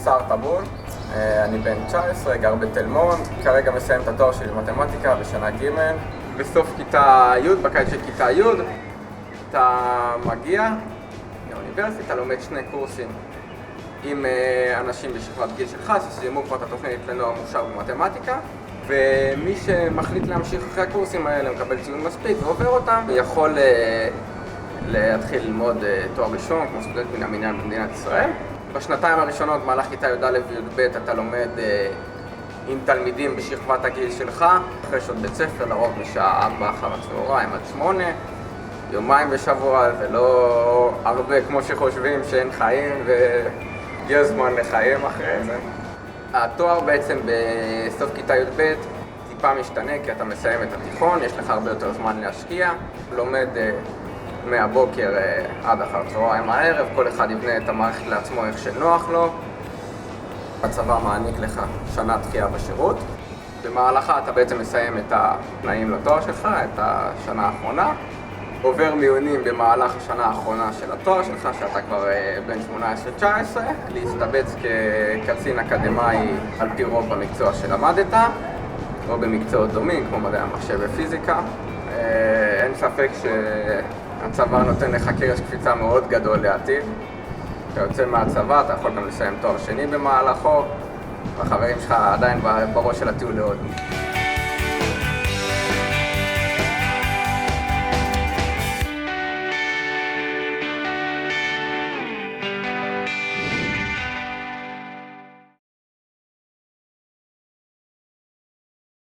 שר טבול, אני בן 19, גר בתל מונד, כרגע מסיים את התואר שלי במתמטיקה בשנה ג'. בסוף כיתה י', בקיץ של כיתה י', אתה מגיע לאוניברסיטה, לומד 2 קורסים עם אנשים בשכבת גיל שלך, שסיימו כבר את התוכנית לנוער מוכשר במתמטיקה, ומי שמחליט להמשיך אחרי הקורסים האלה מקבל ציון מספיק ועובר אותם, יכול להתחיל ללמוד תואר ראשון כמו סטודנט מן המניין במדינת ישראל. בשנתיים הראשונות, במהלך כיתה י"א וי"ב, אתה לומד עם תלמידים בשכבת הגיל שלך, אחרי שעות בית ספר, לרוב משעה 4 אחר הצהריים עד 8, יומיים בשבוע, זה לא הרבה כמו שחושבים שאין חיים ויש זמן לחיים אחרי זה. התואר בעצם בסוף כיתה י"ב טיפה משתנה כי אתה מסיים את התיכון, יש לך הרבה יותר זמן להשקיע, לומד מהבוקר עד אחר צהריים הערב, כל אחד יבנה את המערכת לעצמו איך שנוח לו. הצבא מעניק לך שנה דחייה בשירות. במהלכה אתה בעצם מסיים את התנאים לתואר שלך, את השנה האחרונה. עובר מיונים במהלך השנה האחרונה של התואר שלך, שאתה כבר בן 18-19, להסתבץ כקצין אקדמאי על פי רוב במקצוע שלמדת, או במקצועות דומים כמו מדעי המחשב ופיזיקה. אין ספק שהצבא נותן לך קרש קפיצה מאוד גדול לעתיד. אתה יוצא מהצבא, אתה יכול גם לסיים תואר שני במהלכו, והחברים שלך עדיין בראש של הטיול להודו.